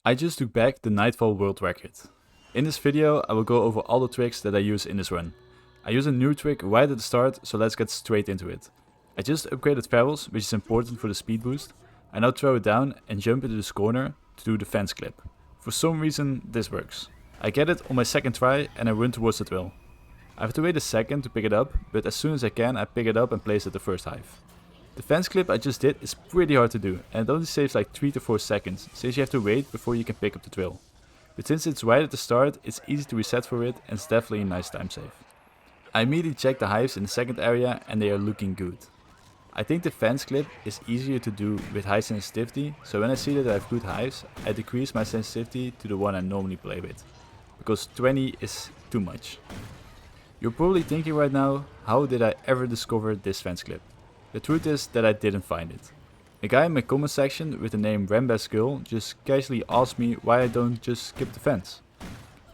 I just took back the Nightfall world record. In this video I will go over all the tricks that I use in this run. I use a new trick right at the start, so let's get straight into it. I just upgraded Ferals, which is important for the speed boost. I now throw it down and jump into this corner to do the fence clip. For some reason this works. I get it on my second try and I run towards the drill. I have to wait a second to pick it up, but as soon as I can I pick it up and place it the first hive. The fence clip I just did is pretty hard to do and it only saves like 3 to 4 seconds, since you have to wait before you can pick up the drill. But since it's right at the start, it's easy to reset for it and it's definitely a nice time save. I immediately check the hives in the second area and they are looking good. I think the fence clip is easier to do with high sensitivity, so when I see that I have good hives, I decrease my sensitivity to the one I normally play with, because 20 is too much. You're probably thinking right now, how did I ever discover this fence clip? The truth is that I didn't find it. A guy in my comment section with the name RambasGirl just casually asked me why I don't just skip the fence.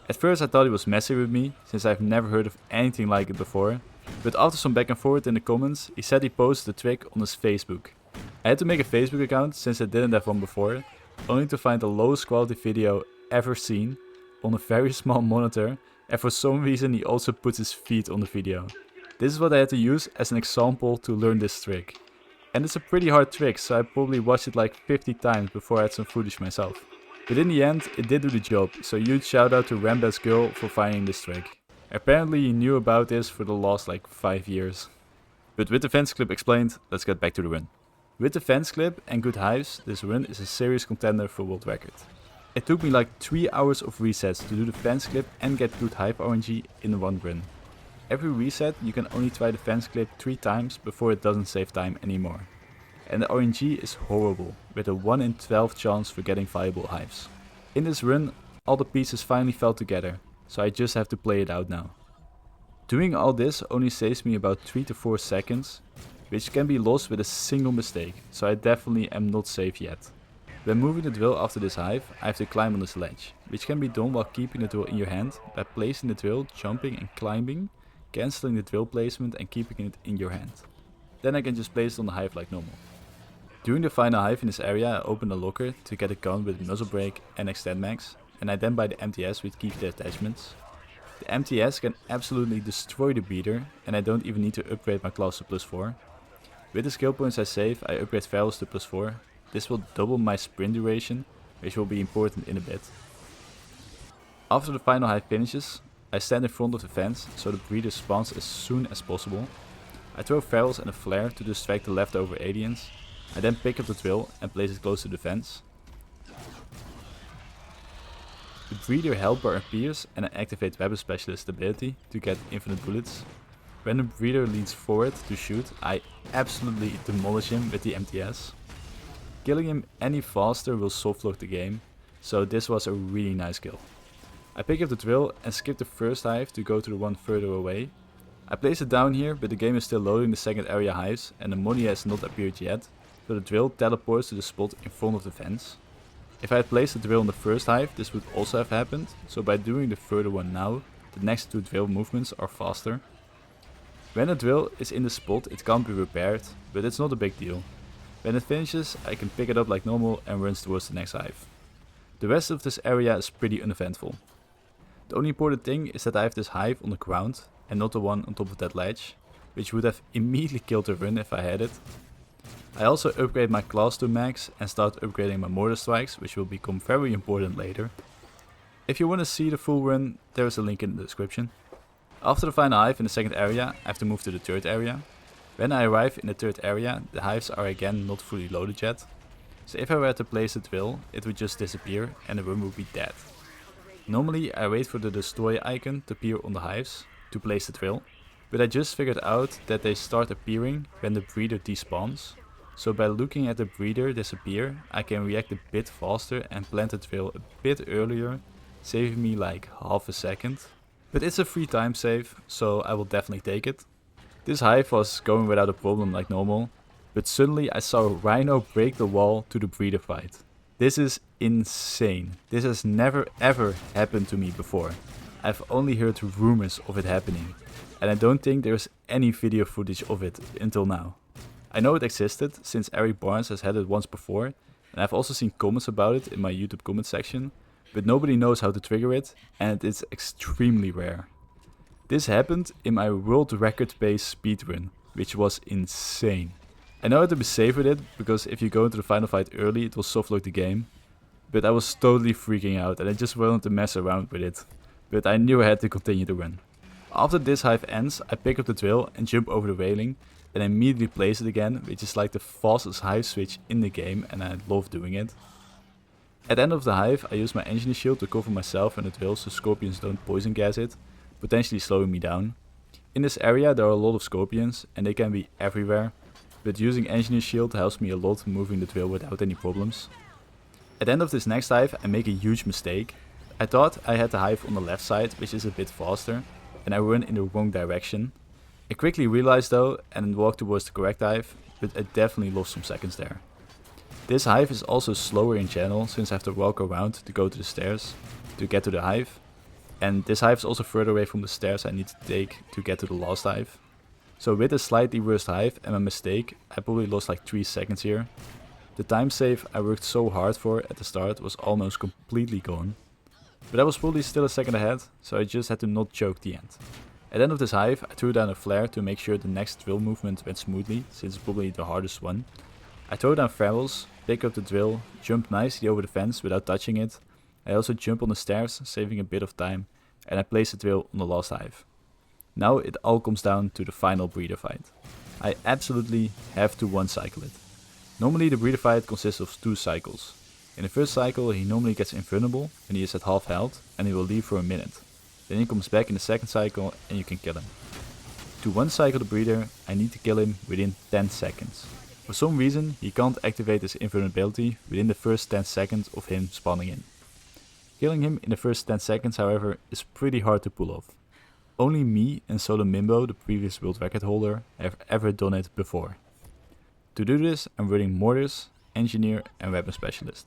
At first I thought he was messing with me, since I've never heard of anything like it before, but after some back and forth in the comments, he said he posted the trick on his Facebook. I had to make a Facebook account since I didn't have one before, only to find the lowest quality video ever seen, on a very small monitor, and for some reason he also put his feet on the video. This is what I had to use as an example to learn this trick. And it's a pretty hard trick, so I probably watched it like 50 times before I had some footage myself. But in the end, it did do the job, so huge shout out to RambasGirl for finding this trick. Apparently he knew about this for the last like 5 years. But with the fence clip explained, let's get back to the run. With the fence clip and good hives, this run is a serious contender for world record. It took me like 3 hours of resets to do the fence clip and get good hive RNG in one run. Every reset you can only try the fence clip 3 times before it doesn't save time anymore. And the RNG is horrible, with a 1 in 12 chance for getting viable hives. In this run all the pieces finally fell together, so I just have to play it out now. Doing all this only saves me about 3 to 4 seconds, which can be lost with a single mistake, so I definitely am not safe yet. When moving the drill after this hive, I have to climb on this ledge, which can be done while keeping the drill in your hand by placing the drill, jumping and climbing, cancelling the drill placement and keeping it in your hand. Then I can just place it on the hive like normal. During the final hive in this area I open a locker to get a gun with muzzle brake and extend mags, and I then buy the MTS which keeps the attachments. The MTS can absolutely destroy the beater and I don't even need to upgrade my class to +4. With the skill points I save I upgrade Ferals to +4. This will double my sprint duration, which will be important in a bit. After the final hive finishes, I stand in front of the fence so the breeder spawns as soon as possible. I throw Ferals and a flare to distract the leftover aliens. I then pick up the drill and place it close to the fence. The breeder health bar appears and I activate weapon specialist ability to get infinite bullets. When the breeder leans forward to shoot, I absolutely demolish him with the MTS. Killing him any faster will soft lock the game, so this was a really nice kill. I pick up the drill and skip the first hive to go to the one further away. I place it down here, but the game is still loading the second area hives and the money has not appeared yet, so the drill teleports to the spot in front of the fence. If I had placed the drill on the first hive, this would also have happened, so by doing the further one now, the next 2 drill movements are faster. When the drill is in the spot it can't be repaired, but it's not a big deal. When it finishes I can pick it up like normal and runs towards the next hive. The rest of this area is pretty uneventful. The only important thing is that I have this hive on the ground and not the one on top of that ledge, which would have immediately killed the run if I had it. I also upgrade my class to max and start upgrading my mortar strikes, which will become very important later. If you want to see the full run, there is a link in the description. After the final hive in the second area, I have to move to the third area. When I arrive in the third area, the hives are again not fully loaded yet. So if I were to place the drill, it would just disappear and the run would be dead. Normally I wait for the destroy icon to appear on the hives to place the drill, but I just figured out that they start appearing when the breeder despawns. So by looking at the breeder disappear, I can react a bit faster and plant the drill a bit earlier, saving me like half a second. But it's a free time save, so I will definitely take it. This hive was going without a problem like normal, but suddenly I saw a rhino break the wall to the breeder fight. This is insane. This has never ever happened to me before. I've only heard rumors of it happening, and I don't think there's any video footage of it until now. I know it existed since Eric Barnes has had it once before, and I've also seen comments about it in my YouTube comment section, but nobody knows how to trigger it, and it is extremely rare. This happened in my world record pace speedrun, which was insane. I know how to be safe with it, because if you go into the final fight early it will softlock the game, but I was totally freaking out and I just wanted to mess around with it, but I knew I had to continue the run. After this hive ends, I pick up the drill and jump over the railing and immediately place it again, which is like the fastest hive switch in the game and I love doing it. At the end of the hive I use my engineer shield to cover myself and the drill so scorpions don't poison gas it, potentially slowing me down. In this area there are a lot of scorpions and they can be everywhere, but using engineer shield helps me a lot moving the drill without any problems. At the end of this next hive I make a huge mistake. I thought I had the hive on the left side, which is a bit faster, and I run in the wrong direction. I quickly realized though and walked towards the correct hive, but I definitely lost some seconds there. This hive is also slower in general since I have to walk around to go to the stairs to get to the hive. And this hive is also further away from the stairs I need to take to get to the last hive. So with a slightly worse hive and my mistake, I probably lost like 3 seconds here. The time save I worked so hard for at the start was almost completely gone. But I was probably still a second ahead, so I just had to not choke the end. At the end of this hive I threw down a flare to make sure the next drill movement went smoothly, since it's probably the hardest one. I throw down ferals, pick up the drill, jump nicely over the fence without touching it. I also jump on the stairs, saving a bit of time, and I place the drill on the last hive. Now it all comes down to the final breeder fight. I absolutely have to one cycle it. Normally the breeder fight consists of 2 cycles. In the first cycle he normally gets invulnerable when he is at half health and he will leave for a minute. Then he comes back in the second cycle and you can kill him. To one cycle the breeder I need to kill him within 10 seconds. For some reason he can't activate his invulnerability within the first 10 seconds of him spawning in. Killing him in the first 10 seconds however is pretty hard to pull off. Only me and Solo Mimbo, the previous world record holder, have ever done it before. To do this I'm running Mortars, Engineer and Weapon Specialist.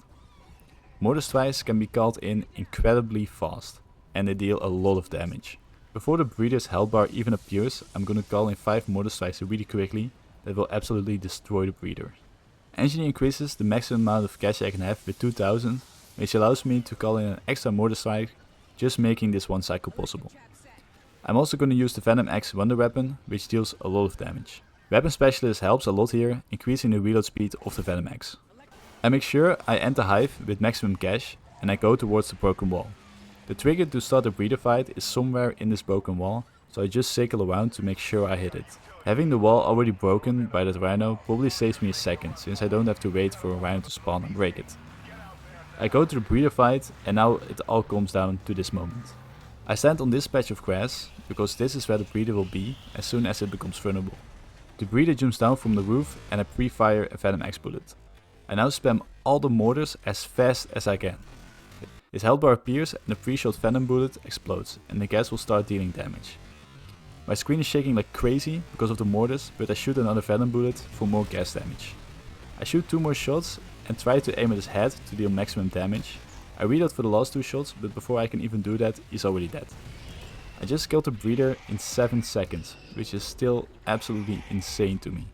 Mortar strikes can be called in incredibly fast and they deal a lot of damage. Before the breeder's health bar even appears I'm gonna call in 5 mortar strikes really quickly that will absolutely destroy the breeder. Engineer increases the maximum amount of cash I can have with 2000, which allows me to call in an extra mortar strike, just making this one cycle possible. I'm also gonna use the Venom X wonder weapon, which deals a lot of damage. Weapon Specialist helps a lot here, increasing the reload speed of the Venom X. I make sure I end the hive with maximum cash and I go towards the broken wall. The trigger to start the breeder fight is somewhere in this broken wall, so I just circle around to make sure I hit it. Having the wall already broken by that rhino probably saves me a second, since I don't have to wait for a rhino to spawn and break it. I go to the breeder fight and now it all comes down to this moment. I stand on this patch of grass, because this is where the breeder will be as soon as it becomes vulnerable. The breeder jumps down from the roof and I pre-fire a Venom X bullet. I now spam all the mortars as fast as I can. His health bar appears and the pre-shot Venom bullet explodes and the gas will start dealing damage. My screen is shaking like crazy because of the mortars, but I shoot another Venom bullet for more gas damage. I shoot 2 more shots and try to aim at his head to deal maximum damage. I reload for the last 2 shots, but before I can even do that, he's already dead. I just killed the breeder in 7 seconds, which is still absolutely insane to me.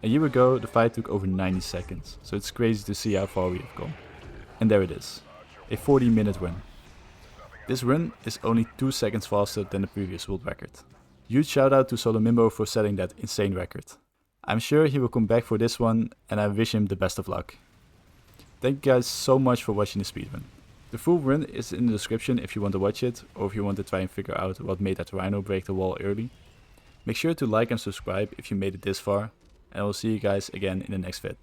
A year ago the fight took over 90 seconds, so it's crazy to see how far we have come. And there it is, a 40-minute run. This run is only 2 seconds faster than the previous world record. Huge shoutout to Solo Mimbo for setting that insane record. I'm sure he will come back for this one and I wish him the best of luck. Thank you guys so much for watching the speedrun. The full run is in the description if you want to watch it, or if you want to try and figure out what made that rhino break the wall early. Make sure to like and subscribe if you made it this far, and I will see you guys again in the next vid.